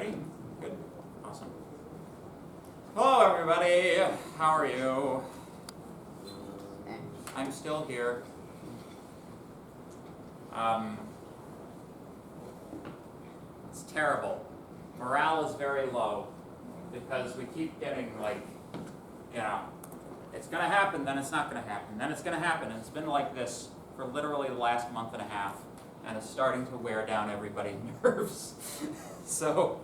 Ready? Good. Awesome. Hello, everybody. How are you? I'm still here. It's terrible. Morale is very low because we keep getting it's going to happen, then it's not going to happen, then it's going to happen. And it's been like this for literally the last month and a half, and it's starting to wear down everybody's nerves. So,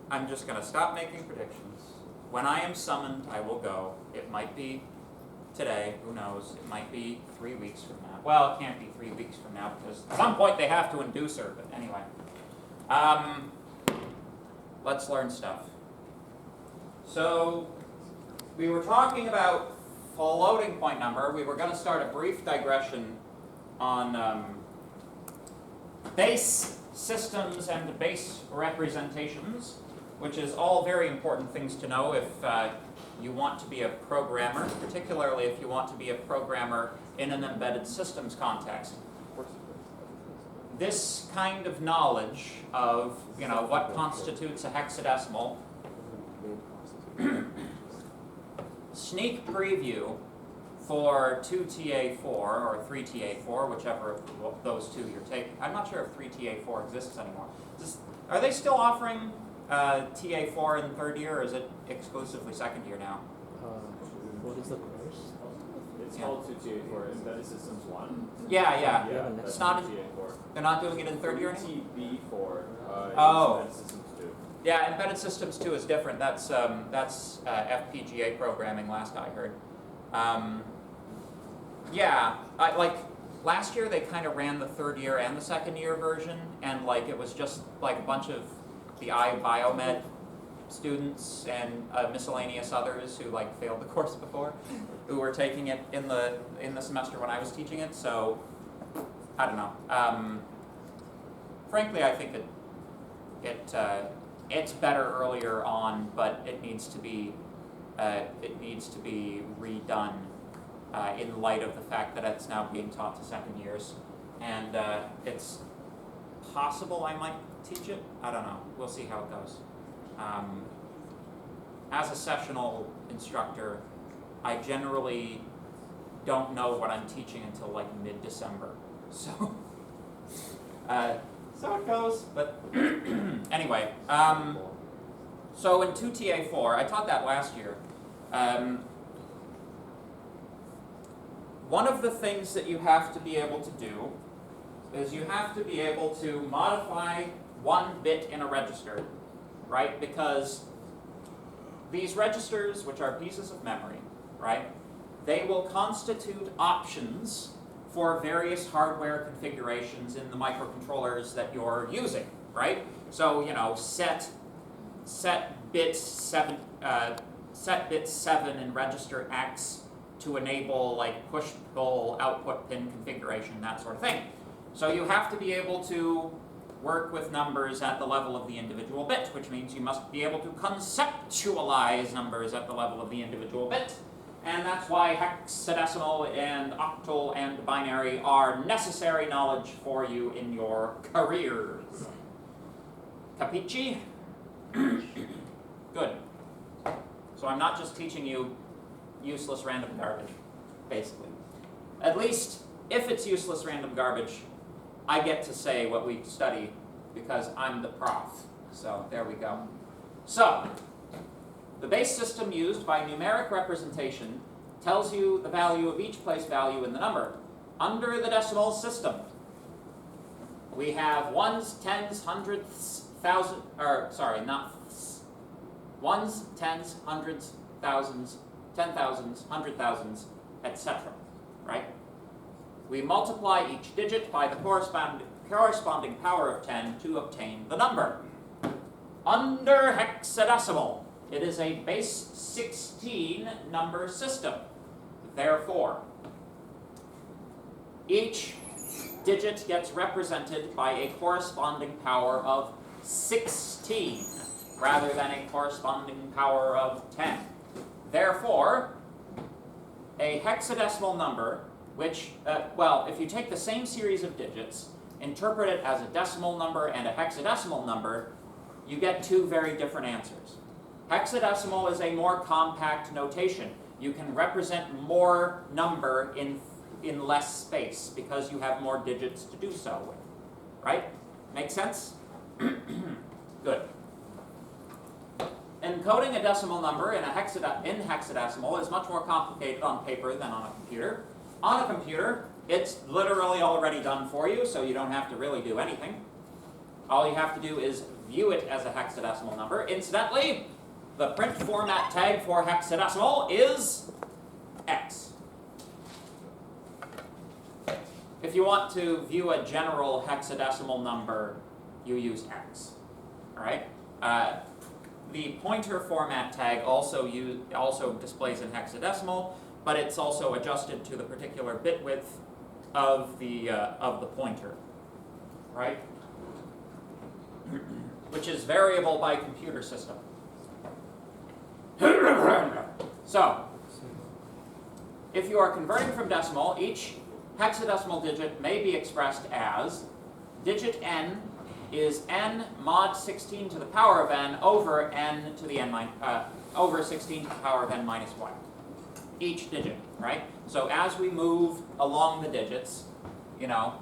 I'm just going to stop making predictions. When I am summoned, I will go. It might be today, who knows? It might be 3 weeks from now. Well, it can't be 3 weeks from now because at some point they have to induce her, but anyway. Let's learn stuff. So, we were talking about floating point number. We were going to start a brief digression on base systems and base representations, which is all very important things to know if you want to be a programmer, particularly if you want to be a programmer in an embedded systems context. This kind of knowledge of what constitutes a hexadecimal. Sneak preview for 2TA4 or 3TA4, whichever of those two you're taking. I'm not sure if 3TA4 exists anymore. Are they still offering TA4 in third year, or is it exclusively second year now? What is the course? It's called 2TA4, Embedded Systems 1. Yeah. It's not TA4. They're not doing it in third year anymore? TB4 Oh. Embedded Systems 2. Yeah, Embedded Systems 2 is different. That's FPGA programming, last I heard. Last year they kind of ran the third year and the second year version, and it was just a bunch of the iBiomed students and miscellaneous others who failed the course before, who were taking it in the semester when I was teaching it. So I don't know. Frankly, I think it's better earlier on, but it needs to be redone in light of the fact that it's now being taught to second years, and it's possible I might teach it. I don't know. We'll see how it goes. As a sessional instructor, I generally don't know what I'm teaching until mid-December. So, so it goes. But anyway, so in 2TA4, I taught that last year. One of the things that you have to be able to do is you have to be able to modify one bit in a register, right? Because these registers, which are pieces of memory, right, they will constitute options for various hardware configurations in the microcontrollers that you're using, right? So, set bit 7 in register X to enable push-pull output pin configuration, that sort of thing. So you have to be able to work with numbers at the level of the individual bit, which means you must be able to conceptualize numbers at the level of the individual bit. And that's why hexadecimal and octal and binary are necessary knowledge for you in your careers. Capici? Good. So I'm not just teaching you useless random garbage, basically. At least, if it's useless random garbage, I get to say what we study because I'm the prof. So there we go. So, the base system used by numeric representation tells you the value of each place value in the number. Under the decimal system, we have ones, tens, hundredths, ones, tens, hundreds, thousands, 10,000s, 100,000s, etc. Right? We multiply each digit by the corresponding power of 10 to obtain the number. Under hexadecimal, it is a base 16 number system. Therefore, each digit gets represented by a corresponding power of 16 rather than a corresponding power of 10. Therefore, a hexadecimal number, which, if you take the same series of digits interpret it as a decimal number and a hexadecimal number, you get two very different answers. Hexadecimal is a more compact notation. You can represent more number in less space because you have more digits to do so with, right? Make sense? Good. Encoding a decimal number in hexadecimal is much more complicated on paper than on a computer. On a computer, it's literally already done for you, so you don't have to really do anything. All you have to do is view it as a hexadecimal number. Incidentally, the print format tag for hexadecimal is X. If you want to view a general hexadecimal number, you use X. All right? The pointer format tag also displays in hexadecimal, but it's also adjusted to the particular bit width of the pointer, right? Which is variable by computer system. So, if you are converting from decimal, each hexadecimal digit may be expressed as digit n is n mod 16 to the power of n over n to the n over 16 to the power of n minus 1. Each digit, right? So as we move along the digits, you know,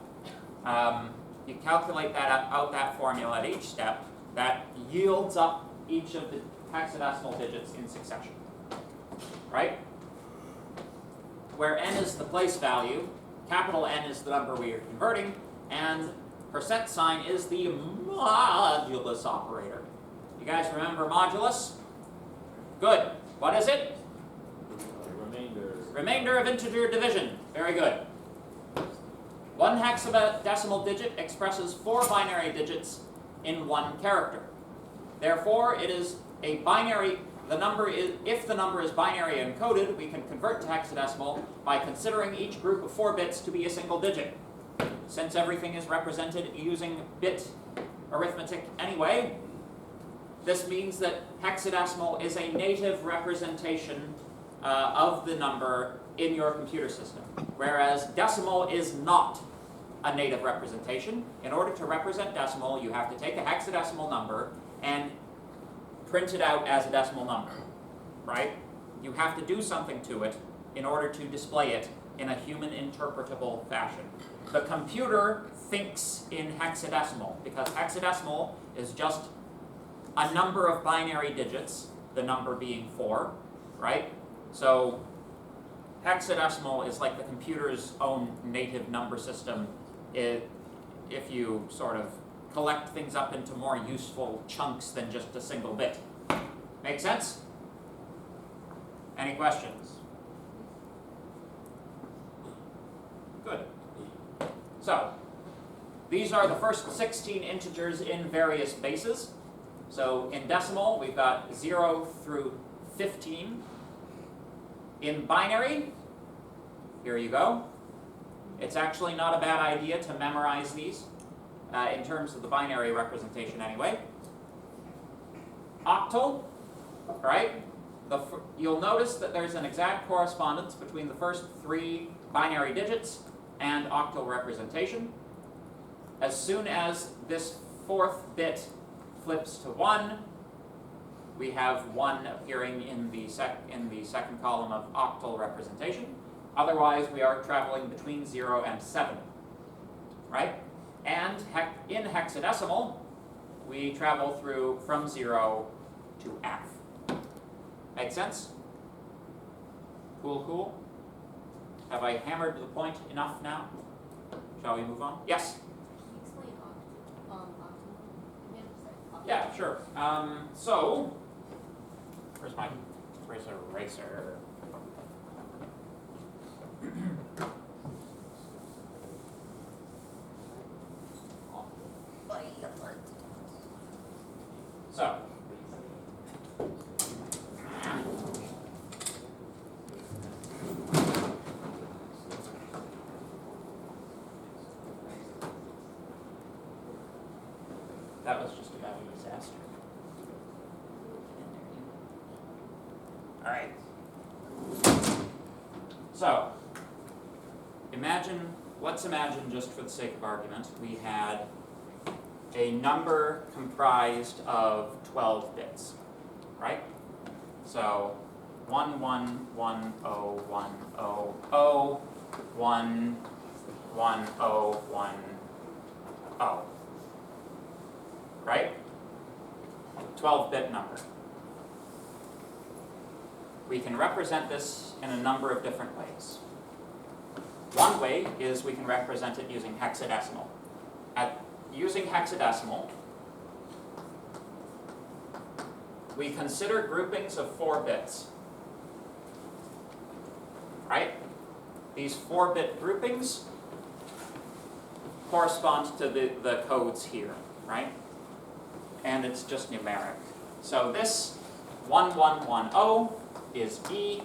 you calculate out that formula at each step, that yields up each of the hexadecimal digits in succession, right? Where n is the place value, capital N is the number we are converting, and percent sign is the modulus operator. You guys remember modulus? Good. What is it? Remainder. Remainder of integer division. Very good. One hexadecimal digit expresses 4 binary digits in one character. Therefore, it is a binary. If the number is binary encoded, we can convert to hexadecimal by considering each group of 4 bits to be a single digit. Since everything is represented using bit arithmetic anyway, this means that hexadecimal is a native representation of the number in your computer system, whereas decimal is not a native representation. In order to represent decimal, you have to take a hexadecimal number and print it out as a decimal number, right? You have to do something to it in order to display it in a human interpretable fashion. The computer thinks in hexadecimal because hexadecimal is just a number of binary digits, the number being 4, right? So hexadecimal is like the computer's own native number system if you sort of collect things up into more useful chunks than just a single bit. Make sense? Any questions? Good. So, these are the first 16 integers in various bases. So in decimal, we've got 0 through 15. In binary, here you go. It's actually not a bad idea to memorize these in terms of the binary representation anyway. Octal, right? You'll notice that there's an exact correspondence between the first 3 binary digits and octal representation. As soon as this 4th bit flips to 1, we have 1 appearing in the second column of octal representation. Otherwise, we are traveling between 0 and 7, right? And in hexadecimal, we travel from 0 to F. Make sense? Cool, cool? Have I hammered the point enough now? Shall we move on? Yes? Explain octal again. Sorry. Yeah, sure. So, where's my eraser? So, that was just about a disaster. All right. So, imagine let's imagine, just for the sake of argument, we had a number comprised of 12 bits, right? So 1 1 1 0 1 0 0 1 1 0 1 0, right? 12-bit number. We can represent this in a number of different ways. One way is we can represent it using hexadecimal. Using hexadecimal, we consider groupings of 4 bits, right? These 4-bit groupings correspond to the codes here, right? And it's just numeric. So this 1110 is E.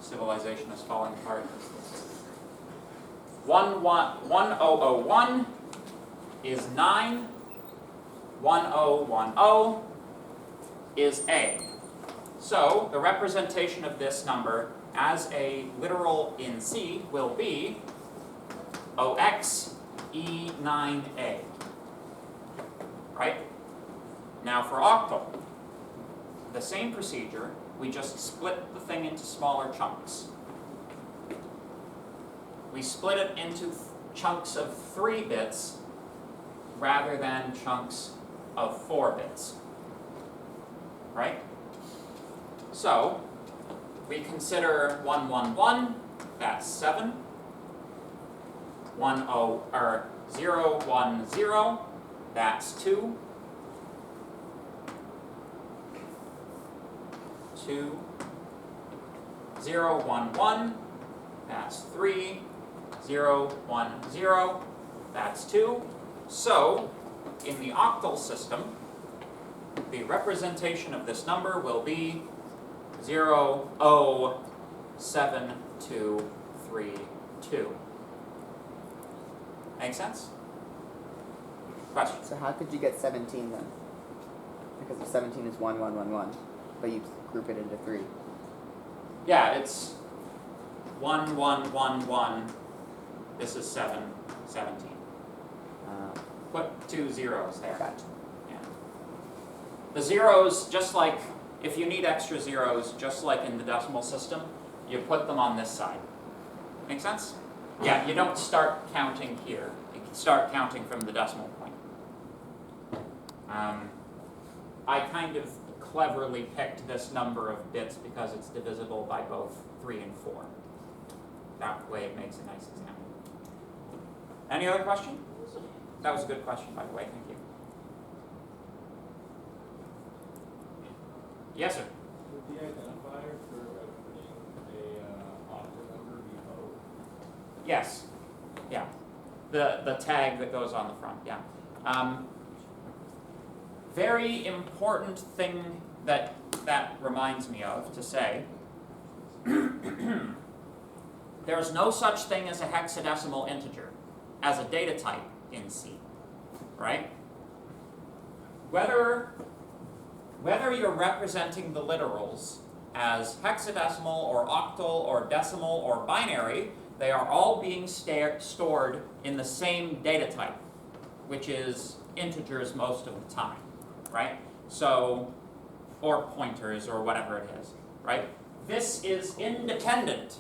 Civilization is falling apart. 1001 is 9. 1010 is A. So the representation of this number as a literal in C will be OX E9A. Right? Now for octal, the same procedure, we just split the thing into smaller chunks. We split it into chunks of 3 bits rather than chunks of 4 bits. Right? So, we consider 111, that's 7. 010, that's 2. 2. 011, that's 3. 010, that's 2. So, in the octal system, the representation of this number will be 00722. Make sense? Question? So how could you get 17 then? Because if 17 is 1111, but you group it into 3. Yeah, it's 1111. This is 17. Put 2 zeros there. Gotcha. Yeah. The zeros, just like if you need extra zeros, just like in the decimal system, you put them on this side. Make sense? Yeah, you don't start counting here. You can start counting from the decimal point. I kind of cleverly picked this number of bits because it's divisible by both 3 and 4. That way it makes a nice example. Any other question? That was a good question, by the way. Thank you. Yes, sir. Would the identifier for putting a octal number be O? Yes. Yeah. The tag that goes on the front. Yeah. Very important thing that reminds me of to say. There's no such thing as a hexadecimal integer as a data type in C, right? Whether you're representing the literals as hexadecimal or octal or decimal or binary, they are all being stored in the same data type, which is integers most of the time, right? So, or pointers or whatever it is, right? This is independent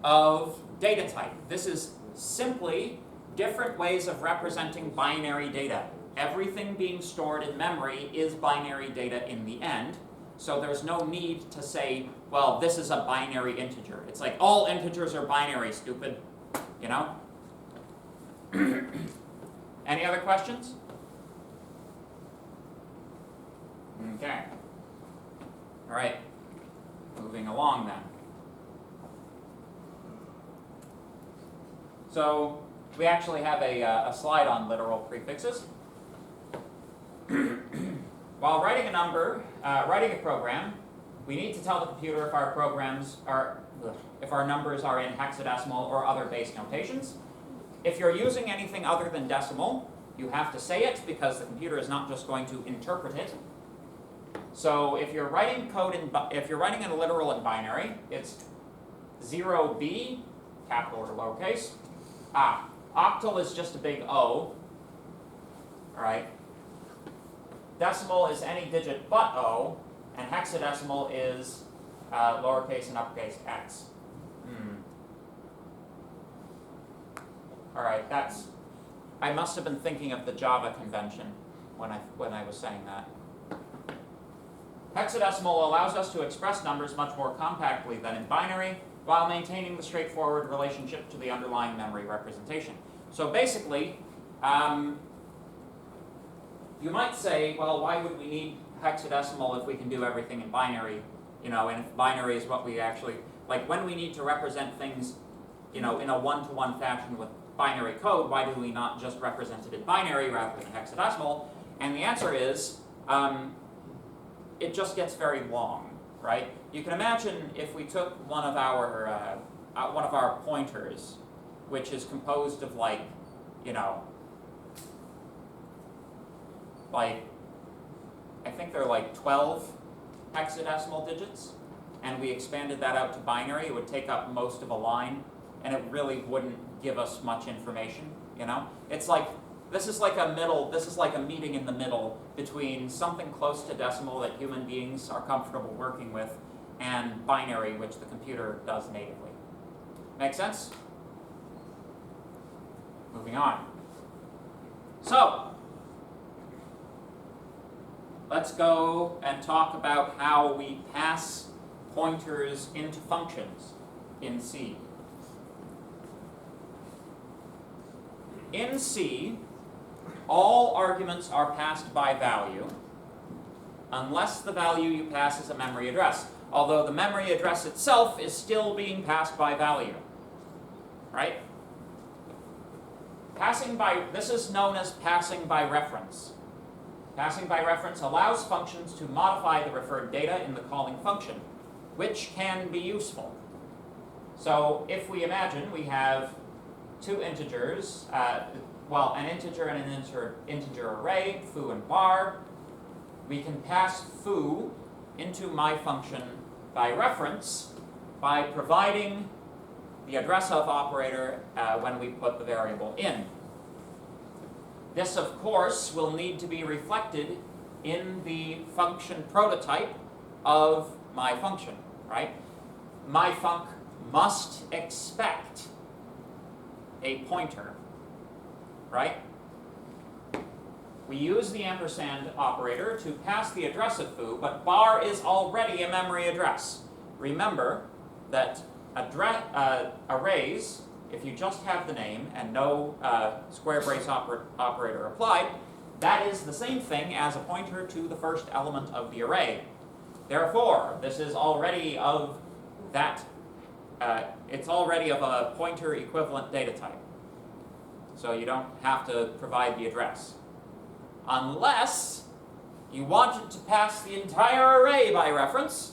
of data type. This is simply different ways of representing binary data. Everything being stored in memory is binary data in the end, so there's no need to say, well, this is a binary integer. It's like, all integers are binary, stupid, you know? Any other questions? Okay. All right, moving along then. So we actually have a slide on literal prefixes. While writing a program, we need to tell the computer if our numbers are in hexadecimal or other base notations. If you're using anything other than decimal, you have to say it because the computer is not just going to interpret it. So if you're writing code if you're writing a literal in binary, it's 0b, capital or lowercase. Octal is just a big O. All right. Decimal is any digit but O, and hexadecimal is lowercase and uppercase x. All right, I must have been thinking of the Java convention when I was saying that. Hexadecimal allows us to express numbers much more compactly than in binary, while maintaining the straightforward relationship to the underlying memory representation. So basically, you might say, well, why would we need hexadecimal if we can do everything in binary? And if binary is what we actually, like when we need to represent things, in a one-to-one fashion with binary code, why do we not just represent it in binary rather than hexadecimal? And the answer is, it just gets very long, right? You can imagine if we took one of our pointers, which is composed of like I think they're like 12 hexadecimal digits, and we expanded that out to binary, it would take up most of a line, and it really wouldn't give us much information, It's like, this is like a meeting in the middle between something close to decimal that human beings are comfortable working with and binary, which the computer does natively. Make sense? Moving on. So, let's go and talk about how we pass pointers into functions in C. In C, all arguments are passed by value unless the value you pass is a memory address, although the memory address itself is still being passed by value, right? This is known as passing by reference. Passing by reference allows functions to modify the referred data in the calling function, which can be useful. So if we imagine we have two integers, an integer and an integer array, foo and bar, we can pass foo into my function by reference by providing the address of operator when we put the variable in. This, of course, will need to be reflected in the function prototype of my function, right? My func must expect a pointer, right? We use the ampersand operator to pass the address of foo, but bar is already a memory address. Remember that arrays, if you just have the name and no square brace operator applied, that is the same thing as a pointer to the first element of the array. Therefore, this is already of that, it's already of a pointer equivalent data type. So you don't have to provide the address. Unless you wanted to pass the entire array by reference,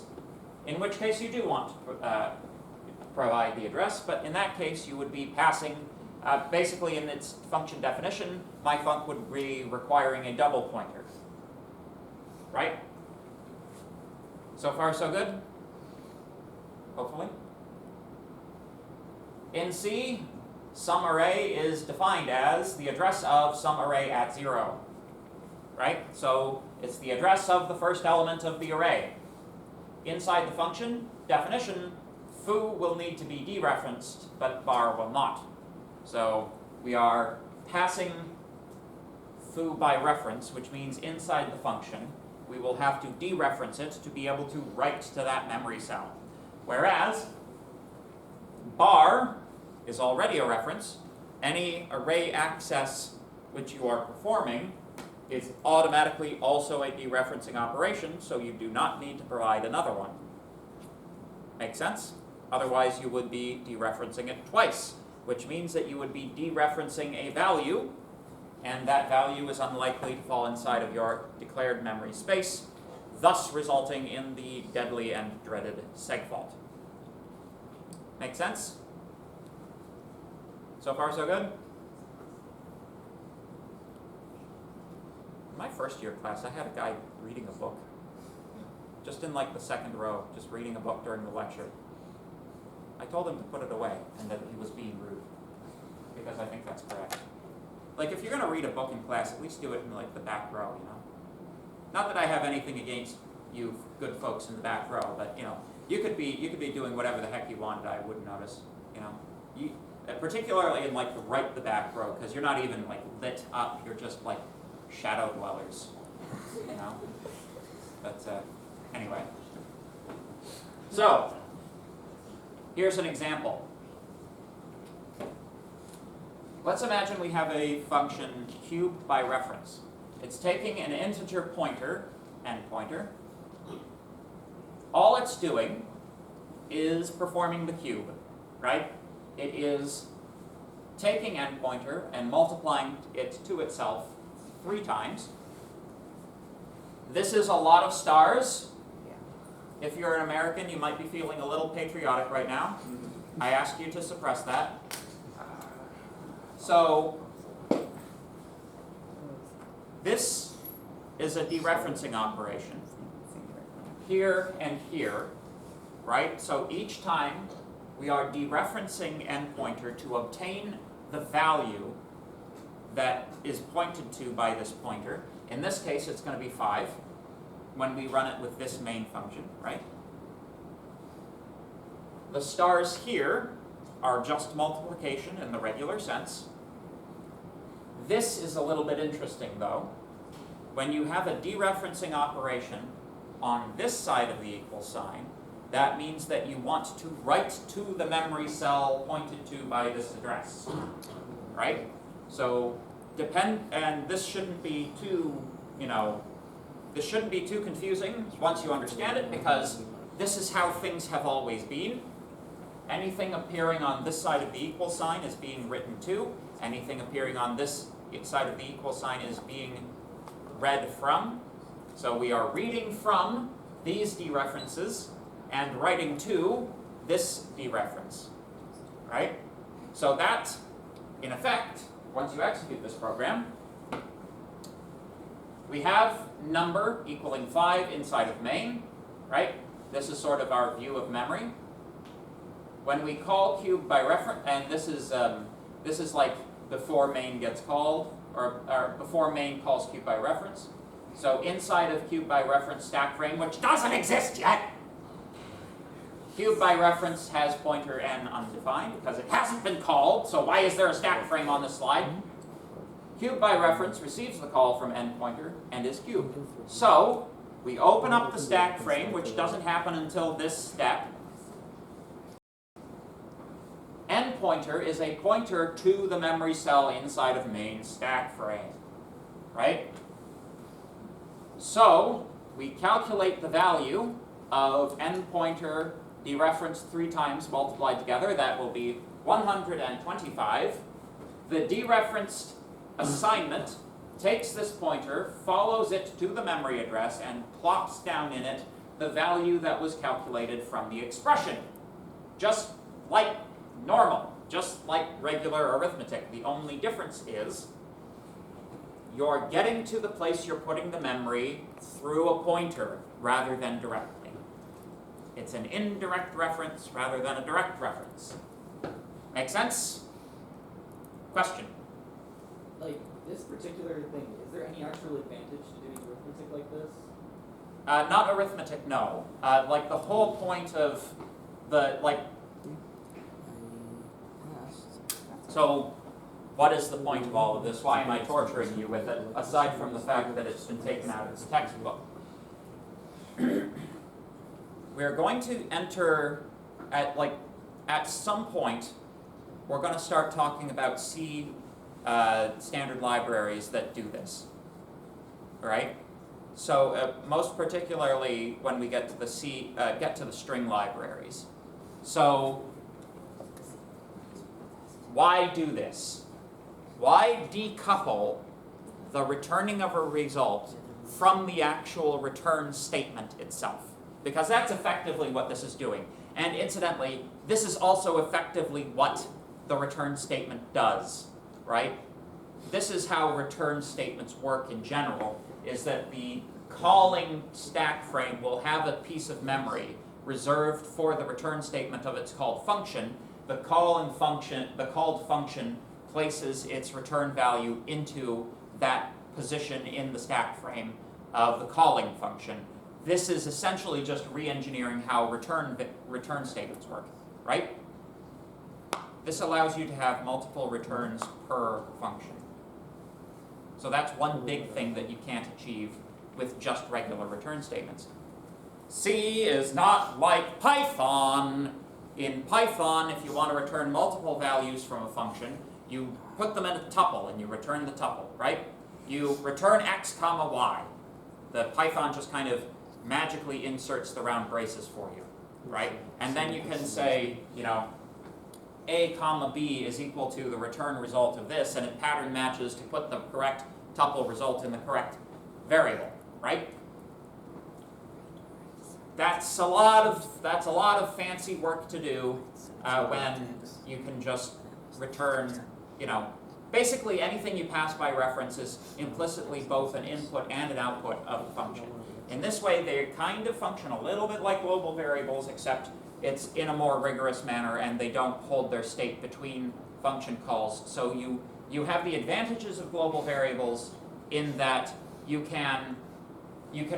in which case you do want to provide the address, but in that case you would be passing, basically in its function definition, my func would be requiring a double pointer. Right? So far so good? Hopefully. In C, some array is defined as the address of some array at 0. Right? So it's the address of the first element of the array. Inside the function definition, foo will need to be dereferenced, but bar will not. So we are passing foo by reference, which means inside the function, we will have to dereference it to be able to write to that memory cell. Whereas bar is already a reference. Any array access which you are performing is automatically also a dereferencing operation, so you do not need to provide another one. Make sense? Otherwise you would be dereferencing it twice, which means that you would be dereferencing a value, and that value is unlikely to fall inside of your declared memory space, thus resulting in the deadly and dreaded segfault. Make sense? So far so good? In my first year class, I had a guy reading a book. just in like the second row, just reading a book during the lecture. I told him to put it away and that he was being rude, because I think that's correct. Like, if you're going to read a book in class, at least do it in like the back row, you know. Not that I have anything against you good folks in the back row, but you know, you could be doing whatever the heck you wanted. I wouldn't notice, you know. Particularly in like the back row, because you're not even like lit up. You're just like shadow dwellers, you know. But anyway, so here's an example. Let's imagine we have a function cubed by reference. It's taking an integer pointer, n pointer. All it's doing is performing the cube, right? It is taking n pointer and multiplying it to itself 3 times. This is a lot of stars. Yeah. If you're an American, you might be feeling a little patriotic right now. I ask you to suppress that. So, this is a dereferencing operation. Here and here, right? So each time we are dereferencing n pointer to obtain the value that is pointed to by this pointer. In this case, it's going to be 5 when we run it with this main function, right? The stars here are just multiplication in the regular sense. This is a little bit interesting, though. When you have a dereferencing operation on this side of the equal sign, that means that you want to write to the memory cell pointed to by this address, right? So and this shouldn't be too, this shouldn't be too confusing once you understand it, because this is how things have always been. Anything appearing on this side of the equal sign is being written to. Anything appearing on this side of the equal sign is being read from. So we are reading from these dereferences and writing to this dereference, right? So that, in effect, once you execute this program, we have number equaling 5 inside of main, right? This is sort of our view of memory. When we call cube by reference, and this is like before main gets called, or before main calls cube by reference. So inside of cube by reference stack frame, which doesn't exist yet, cube by reference has pointer n undefined because it hasn't been called. So why is there a stack frame on this slide? Cube by reference receives the call from n pointer and is cubed. So we open up the stack frame, which doesn't happen until this step. N pointer is a pointer to the memory cell inside of main stack frame, right? So we calculate the value of n pointer dereferenced 3 times multiplied together. That will be 125. The dereferenced assignment takes this pointer, follows it to the memory address, and plops down in it the value that was calculated from the expression. Just like normal, just like regular arithmetic. The only difference is you're getting to the place you're putting the memory through a pointer rather than directly. It's an indirect reference rather than a direct reference. Make sense? Question? Like, this particular thing, is there any actual advantage to doing arithmetic like this? Not arithmetic, no. Like the whole point of the, so what is the point of all of this? Why am I torturing you with it, aside from the fact that it's been taken out of the textbook? We're going to enter at some point, we're going to start talking about C standard libraries that do this, right? So most particularly when we get to the get to the string libraries. So why do this? Why decouple the returning of a result from the actual return statement itself? Because that's effectively what this is doing. And incidentally, this is also effectively what the return statement does, right? This is how return statements work in general, is that the calling stack frame will have a piece of memory reserved for the return statement of its called function. The called function places its return value into that position in the stack frame of the calling function. This is essentially just re-engineering how return statements work, right? This allows you to have multiple returns per function. So that's one big thing that you can't achieve with just regular return statements. C is not like Python. In Python, if you want to return multiple values from a function, you put them in a tuple and you return the tuple, right? You return x comma y. The Python just kind of magically inserts the round braces for you, right? And then you can say, you know, a comma b is equal to the return result of this, and it pattern matches to put the correct tuple result in the correct variable, right? That's a lot of fancy work to do when you can just return, you know, basically anything you pass by reference is implicitly both an input and an output of the function. In this way, they kind of function a little bit like global variables, except it's in a more rigorous manner and they don't hold their state between function calls. So you have the advantages of global variables in that you can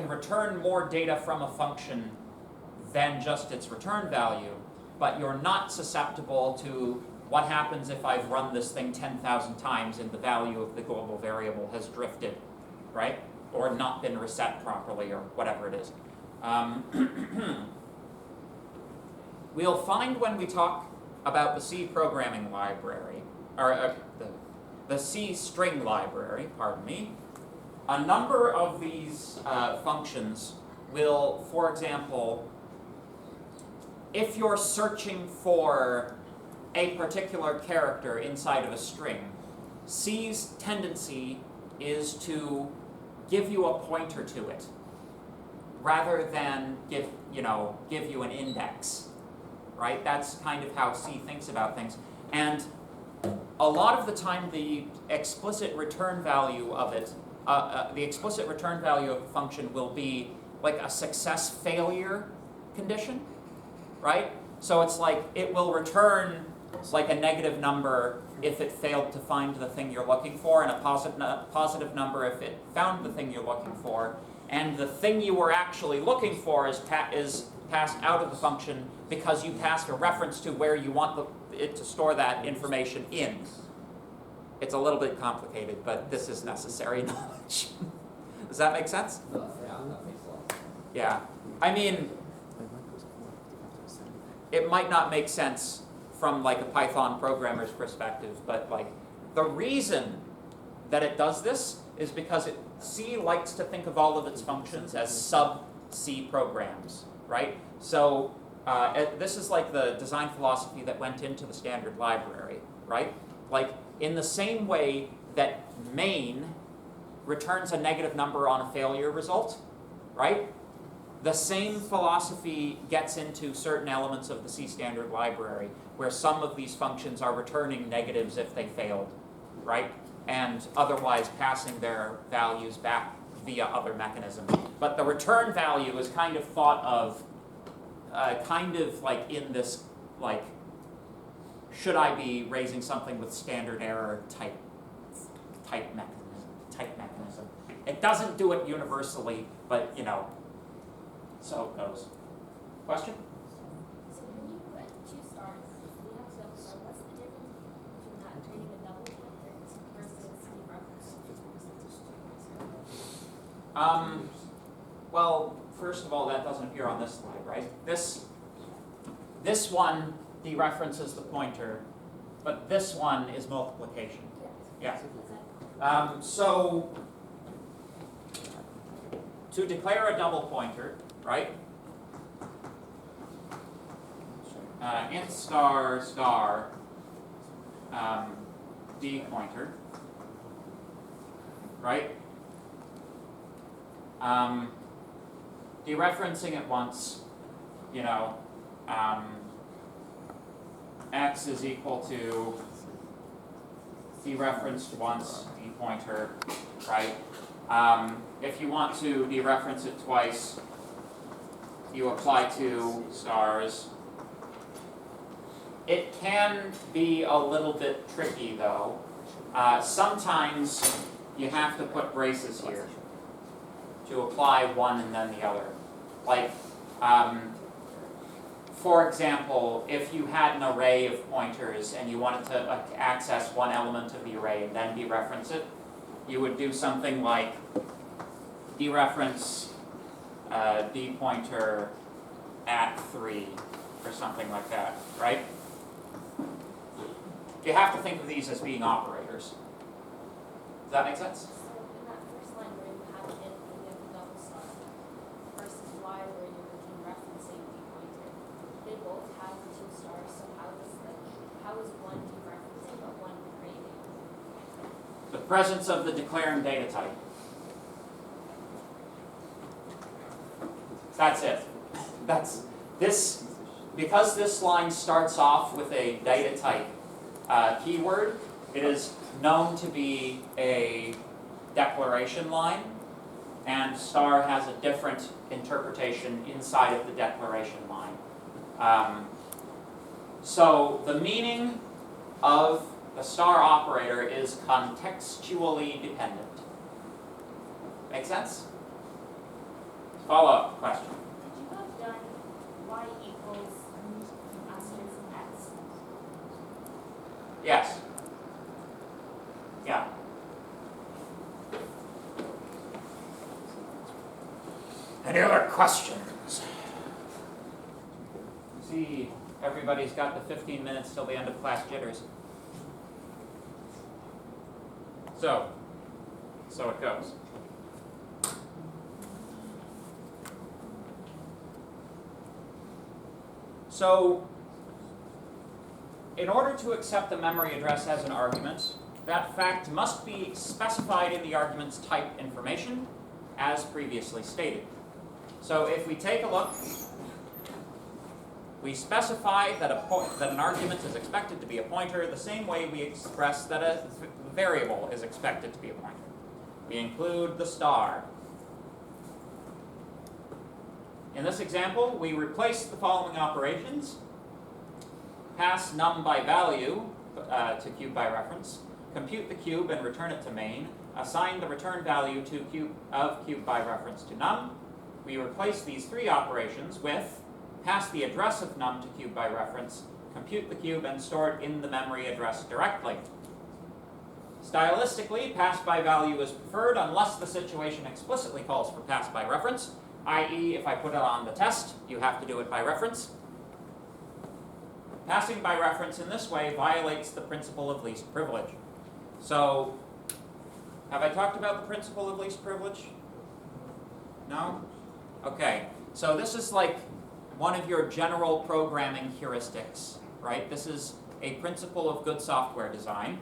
return more data from a function than just its return value, but you're not susceptible to what happens if I've run this thing 10,000 times and the value of the global variable has drifted, right? Or not been reset properly or whatever it is. We'll find when we talk about the C programming library, or the C string library, pardon me, a number of these functions will, for example, if you're searching for a particular character inside of a string, C's tendency is to give you a pointer to it, rather than give you an index, right? That's kind of how C thinks about things. And a lot of the time, the explicit return value of it, the explicit return value of a function will be like a success-failure condition, right? So it's like it will return like a negative number if it failed to find the thing you're looking for, and a positive number if it found the thing you're looking for. And the thing you were actually looking for is passed out of the function because you passed a reference to where you want it to store that information in. It's a little bit complicated, but this is necessary knowledge. Does that make sense? Yeah, that makes a lot of sense. Yeah. I mean, it might not make sense from like a Python programmer's perspective, but like the reason that it does this is because C likes to think of all of its functions as sub-C programs, right? So this is like the design philosophy that went into the standard library, right? Like in the same way that main returns a negative number on a failure result, right? The same philosophy gets into certain elements of the C standard library, where some of these functions are returning negatives if they failed, right? And otherwise passing their values back via other mechanisms. But the return value is kind of thought of kind of like in this, like, should I be raising something with standard error type mechanism. It doesn't do it universally, but you know, so it goes. Question? So when you put 2 stars, you have to, what's the difference between that and creating a double pointer versus reference? Well, first of all, that doesn't appear on this slide, right? This one dereferences the pointer, but this one is multiplication. Yes. Yeah. So to declare a double pointer, right? Int star star d pointer, right? Dereferencing it once, you know, x is equal to dereferenced once d pointer, right? If you want to dereference it twice, you apply 2 stars. It can be a little bit tricky though. Sometimes you have to put braces here to apply one and then the other. Like, for example, if you had an array of pointers and you wanted to access one element of the array and then dereference it, you would do something like dereference D pointer at 3 or something like that, right? You have to think of these as being operators. Does that make sense? So in that first line where you have it and you have the double star versus Y where you're dereferencing the pointer, they both have 2 stars, so how is one dereferencing but one creating? The presence of the declaring data type. That's it. That's this, because this line starts off with a data type keyword, it is known to be a declaration line, and star has a different interpretation inside of the declaration line. So the meaning of the star operator is contextually dependent. Make sense? Follow-up question. Could you have done Y equals asterisk X? Yes. Yeah. Any other questions? See, everybody's got the 15 minutes till the end of class jitters. So it goes. So, in order to accept the memory address as an argument, that fact must be specified in the argument's type information, as previously stated. So if we take a look, we specify that an argument is expected to be a pointer the same way we express that a variable is expected to be a pointer. We include the star. In this example, we replace the following operations. Pass num by value to cube by reference, compute the cube and return it to main, assign the return value to cube by reference to num. We replace these 3 operations with pass the address of num to cube by reference, compute the cube and store it in the memory address directly. Stylistically, pass by value is preferred unless the situation explicitly calls for pass by reference, i.e. if I put it on the test, you have to do it by reference. Passing by reference in this way violates the principle of least privilege. So, have I talked about the principle of least privilege? No? Okay, so this is like one of your general programming heuristics, right? This is a principle of good software design.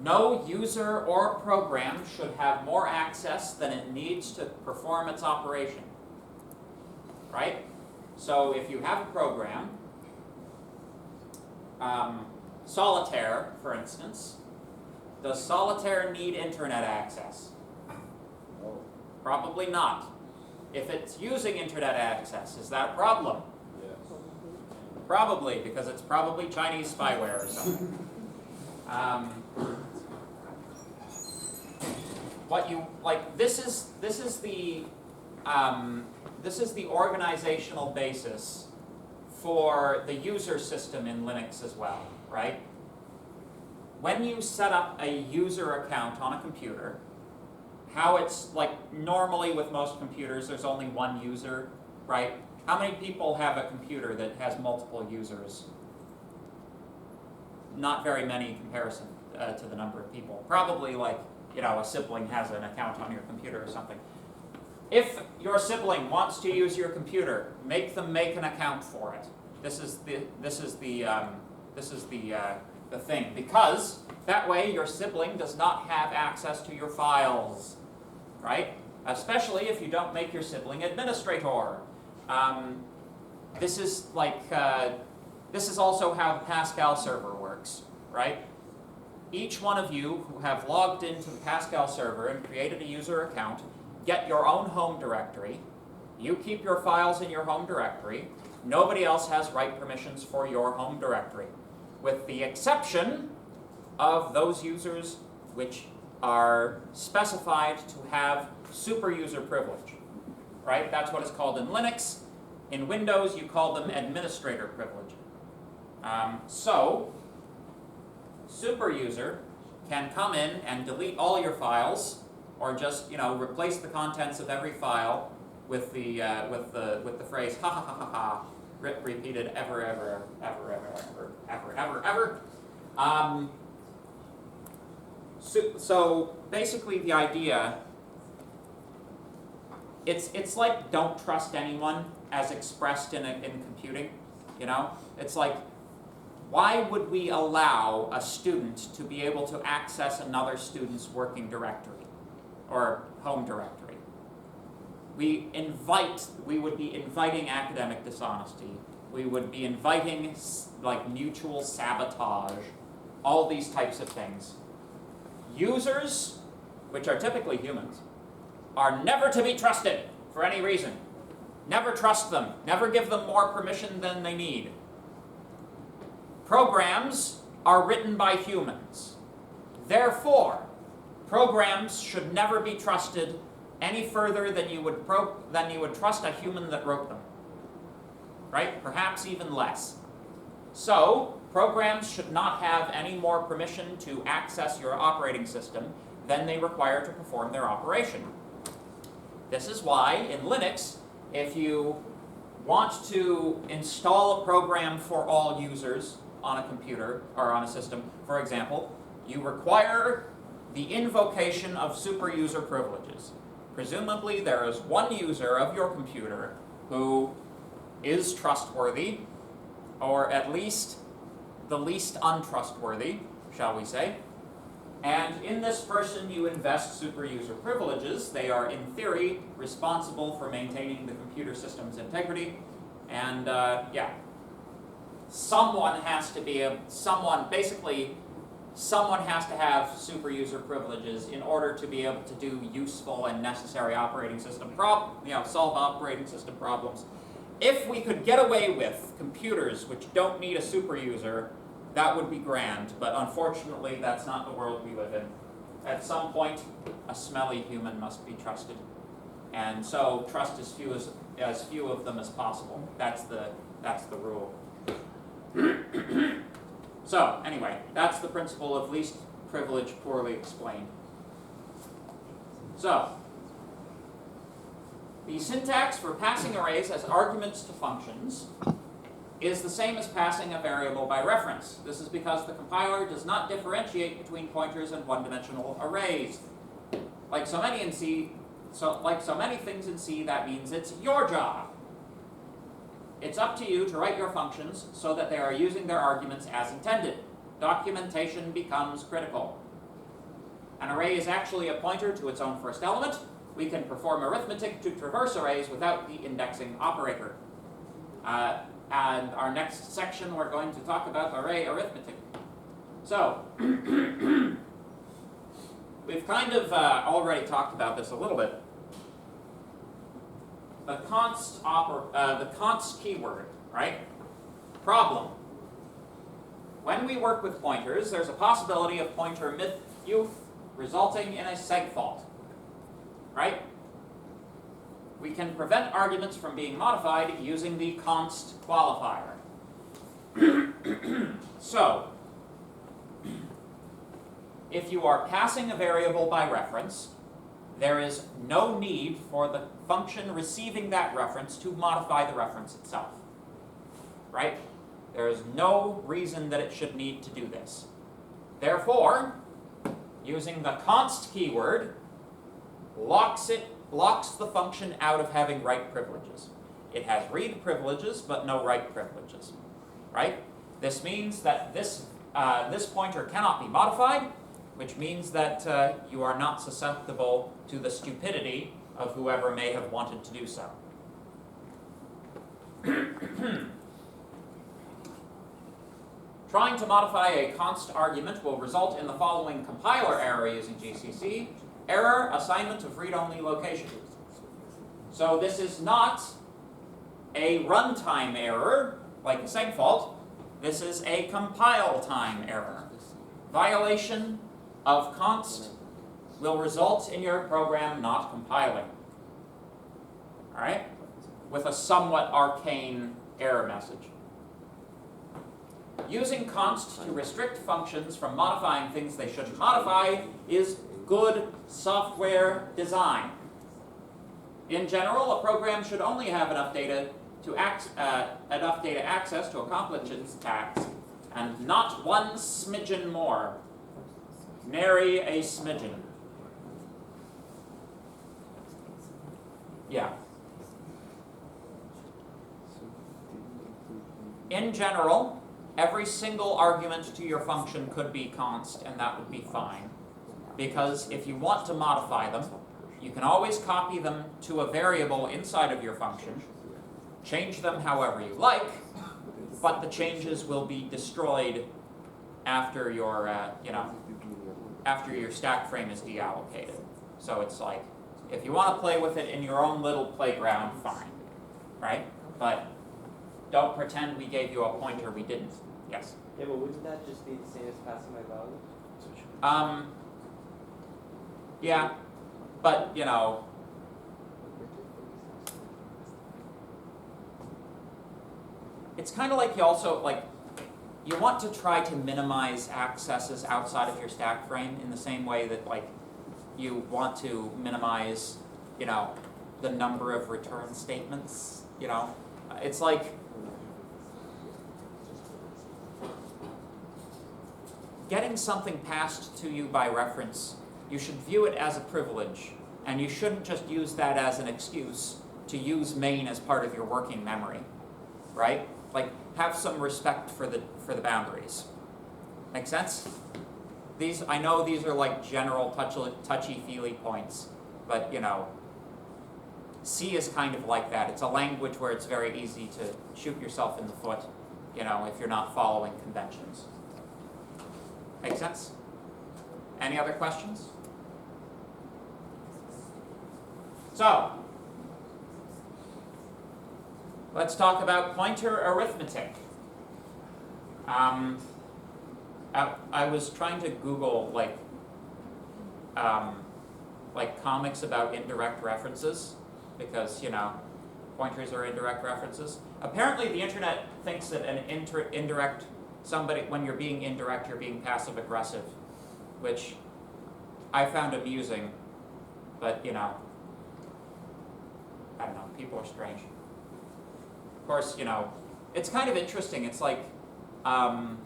No user or program should have more access than it needs to perform its operation, right? So if you have a program, Solitaire, for instance, does Solitaire need internet access? No. Probably not. If it's using internet access, is that a problem? Yes. Probably, because it's probably Chinese spyware or something. What you like? This is the organizational basis for the user system in Linux as well, right? When you set up a user account on a computer, how it's like normally with most computers, there's only one user, right? How many people have a computer that has multiple users? Not very many in comparison to the number of people. Probably like, you know, a sibling has an account on your computer or something. If your sibling wants to use your computer, make them make an account for it. This is the thing, because that way your sibling does not have access to your files, right? Especially if you don't make your sibling administrator. This is like this is also how the Pascal server works, right? each one of you who have logged into the Pascal server and created a user account get your own home directory. You keep your files in your home directory. Nobody else has write permissions for your home directory, with the exception of those users which are specified to have super user privilege, right? That's what it's called in Linux. In Windows, you call them administrator privilege. So, super user can come in and delete all your files, or just replace the contents of every file with the phrase ha ha ha ha ha, repeated ever. So basically the idea, it's like don't trust anyone as expressed in computing, It's like, why would we allow a student to be able to access another student's working directory or home directory? We would be inviting academic dishonesty. We would be inviting mutual sabotage, all these types of things. Users, which are typically humans, are never to be trusted for any reason. Never trust them. Never give them more permission than they need. Programs are written by humans. Therefore, programs should never be trusted any further than you would trust a human that wrote them. Right? Perhaps even less. So, programs should not have any more permission to access your operating system than they require to perform their operation. This is why, in Linux, if you want to install a program for all users on a computer or on a system, for example, you require the invocation of super user privileges. Presumably, there is one user of your computer who is trustworthy, or at least the least untrustworthy, shall we say. And in this person, you invest super user privileges. They are, in theory, responsible for maintaining the computer system's integrity. And someone has to have super user privileges in order to be able to do useful and necessary operating system solve operating system problems. If we could get away with computers which don't need a super user, that would be grand, but unfortunately that's not the world we live in. At some point, a smelly human must be trusted. And so trust as few of them as possible. That's the rule. So, anyway, that's the principle of least privilege poorly explained. So, the syntax for passing arrays as arguments to functions is the same as passing a variable by reference. This is because the compiler does not differentiate between pointers and one-dimensional arrays. Like so many things in C, that means it's your job. It's up to you to write your functions so that they are using their arguments as intended. Documentation becomes critical. An array is actually a pointer to its own first element. We can perform arithmetic to traverse arrays without the indexing operator. And our next section, we're going to talk about array arithmetic. So, we've kind of already talked about this a little bit. The const keyword, right? Problem. When we work with pointers, there's a possibility of pointer misuse resulting in a seg fault, right? We can prevent arguments from being modified using the const qualifier. So, if you are passing a variable by reference, there is no need for the function receiving that reference to modify the reference itself, right? There is no reason that it should need to do this. Therefore, using the const keyword locks the function out of having write privileges. It has read privileges, but no write privileges, right? This means that this pointer cannot be modified, which means that you are not susceptible to the stupidity of whoever may have wanted to do so. Trying to modify a const argument will result in the following compiler error using GCC. Error, assignment of read-only location. So this is not a runtime error, like a seg fault. This is a compile time error. Violation of const will result in your program not compiling. All right? With a somewhat arcane error message. Using const to restrict functions from modifying things they shouldn't modify is good software design. In general, a program should only have enough data access to accomplish its task, and not one smidgen more. Nary a smidgen. Yeah. In general, every single argument to your function could be const, and that would be fine. Because if you want to modify them, you can always copy them to a variable inside of your function, change them however you like, but the changes will be destroyed after your, after your stack frame is deallocated. So it's like, if you want to play with it in your own little playground, fine, right? But don't pretend we gave you a pointer we didn't. Yes? Yeah, but wouldn't that just be the same as passing my value? Yeah, but, it's kind of like you also, you want to try to minimize accesses outside of your stack frame in the same way that, you want to minimize, the number of return statements, It's like, getting something passed to you by reference, you should view it as a privilege, and you shouldn't just use that as an excuse to use main as part of your working memory, right? Have some respect for the boundaries. Make sense? I know these are general touchy-feely points, but C is kind of like that. It's a language where it's very easy to shoot yourself in the foot, if you're not following conventions. Make sense? Any other questions? So, let's talk about pointer arithmetic. I was trying to Google comics about indirect references because pointers are indirect references. Apparently, the internet thinks that an indirect when you're being indirect, you're being passive aggressive, which I found amusing, but I don't know, people are strange. Of course, it's kind of interesting. It's like there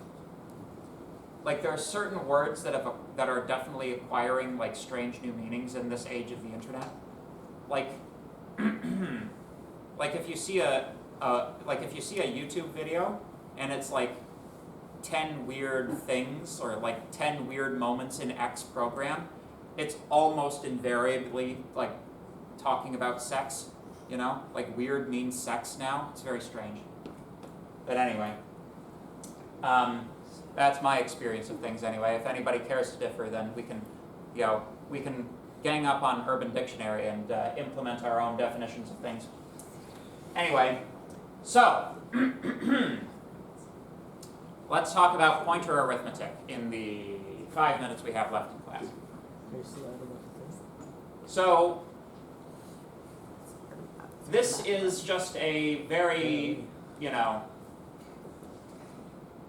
are certain words that are definitely acquiring strange new meanings in this age of the internet. If you see a YouTube video and it's 10 weird things or 10 weird moments in X program, it's almost invariably talking about sex, weird means sex now. It's very strange. But anyway, that's my experience of things anyway. If anybody cares to differ, then we can gang up on Urban Dictionary and implement our own definitions of things. Anyway, so let's talk about pointer arithmetic in the 5 minutes we have left in class. So this is just a very,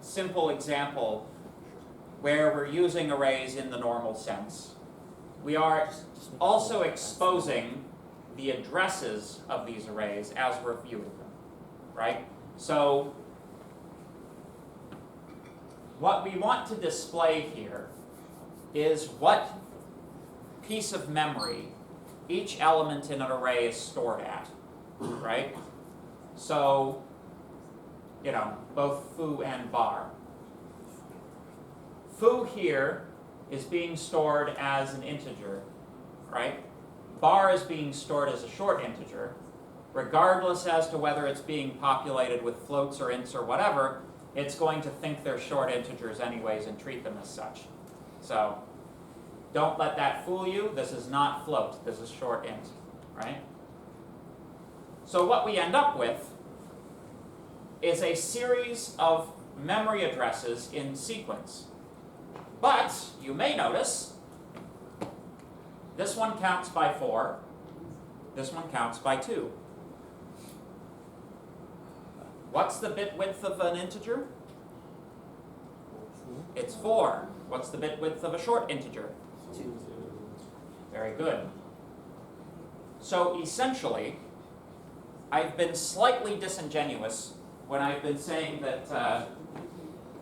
simple example where we're using arrays in the normal sense. We are also exposing the addresses of these arrays as we're viewing them, right? So what we want to display here is what piece of memory each element in an array is stored at, right? So, both foo and bar. Foo here is being stored as an integer, right? Bar is being stored as a short integer. Regardless as to whether it's being populated with floats or ints or whatever, it's going to think they're short integers anyways and treat them as such. So don't let that fool you. This is not float. This is short int, right? So what we end up with is a series of memory addresses in sequence. But you may notice this one counts by 4, this one counts by 2. What's the bit width of an integer? It's 4. What's the bit width of a short integer? 2. Very good. So essentially, I've been slightly disingenuous when I've been saying that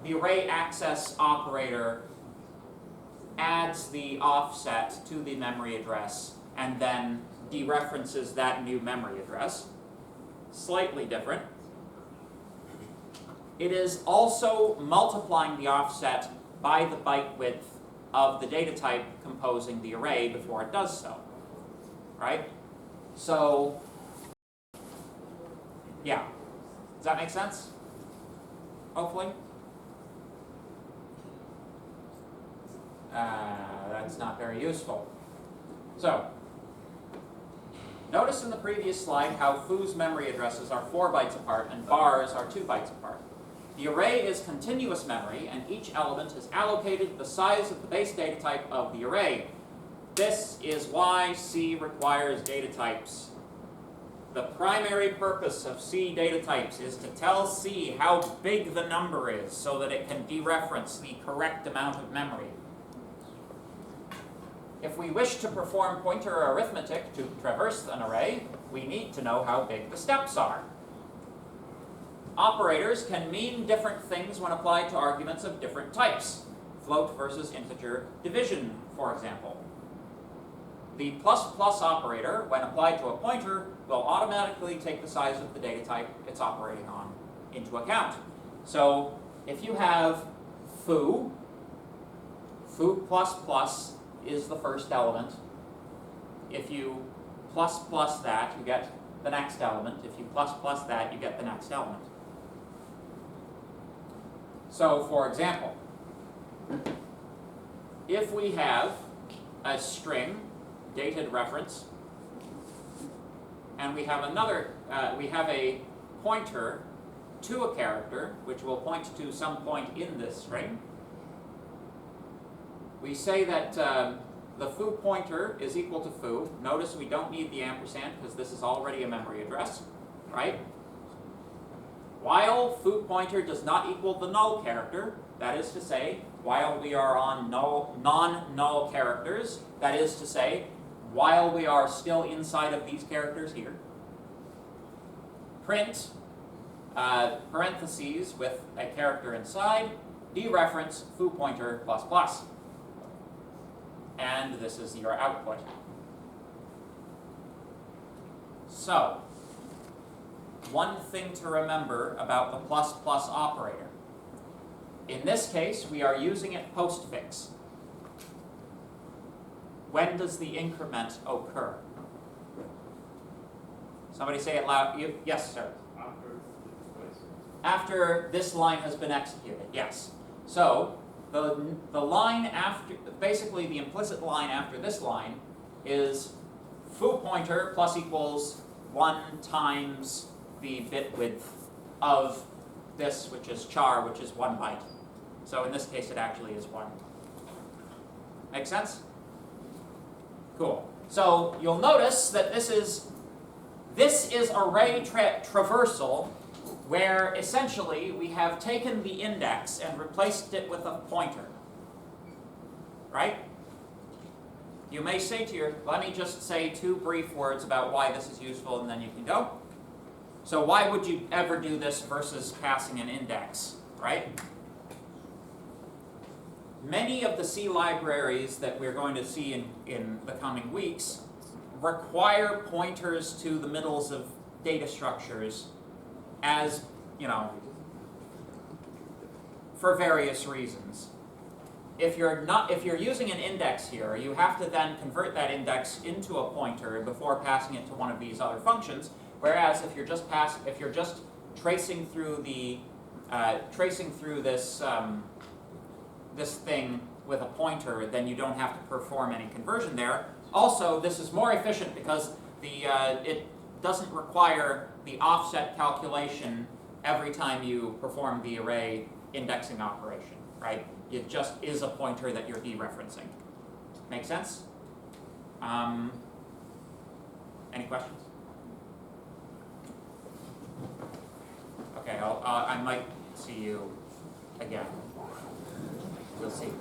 the array access operator adds the offset to the memory address and then dereferences that new memory address. Slightly different. It is also multiplying the offset by the byte width of the data type composing the array before it does so, right? So, yeah. Does that make sense? Hopefully? That's not very useful. So, notice in the previous slide how foo's memory addresses are 4 bytes apart and bars are 2 bytes apart. The array is continuous memory, and each element is allocated the size of the base data type of the array. This is why C requires data types. The primary purpose of C data types is to tell C how big the number is so that it can dereference the correct amount of memory. If we wish to perform pointer arithmetic to traverse an array, we need to know how big the steps are. Operators can mean different things when applied to arguments of different types. Float versus integer division, for example. The plus plus operator, when applied to a pointer, will automatically take the size of the data type it's operating on into account. So if you have foo plus plus is the first element. If you plus plus that, you get the next element. If you plus plus that, you get the next element. So, for example, if we have a string, dated reference, and we have another, we have a pointer to a character, which will point to some point in this string, we say that the foo pointer is equal to foo. Notice we don't need the ampersand because this is already a memory address, right? While foo pointer does not equal the null character, that is to say, while we are on non-null characters, that is to say, while we are still inside of these characters here, print parentheses with a character inside, dereference foo pointer plus plus. And this is your output. So, one thing to remember about the plus plus operator. In this case, we are using it postfix. When does the increment occur? Somebody say it loud. Yes, sir. After the displacement. After this line has been executed, yes. So, the line after, basically the implicit line after this line is foo pointer plus equals 1 times the bit width of this, which is char, which is 1 byte. So in this case, it actually is 1. Make sense? Cool. So you'll notice that this is array traversal, where essentially we have taken the index and replaced it with a pointer. Right? You may say to let me just say 2 brief words about why this is useful and then you can go. So why would you ever do this versus passing an index, right? Many of the C libraries that we're going to see in the coming weeks require pointers to the middles of data structures as, for various reasons. If you're using an index here, you have to then convert that index into a pointer before passing it to one of these other functions. Whereas if you're just tracing through the tracing through this, this thing with a pointer, then you don't have to perform any conversion there. Also, this is more efficient because it doesn't require the offset calculation every time you perform the array indexing operation, right? It just is a pointer that you're dereferencing. Make sense? Any questions? Okay, I might see you again. We'll see.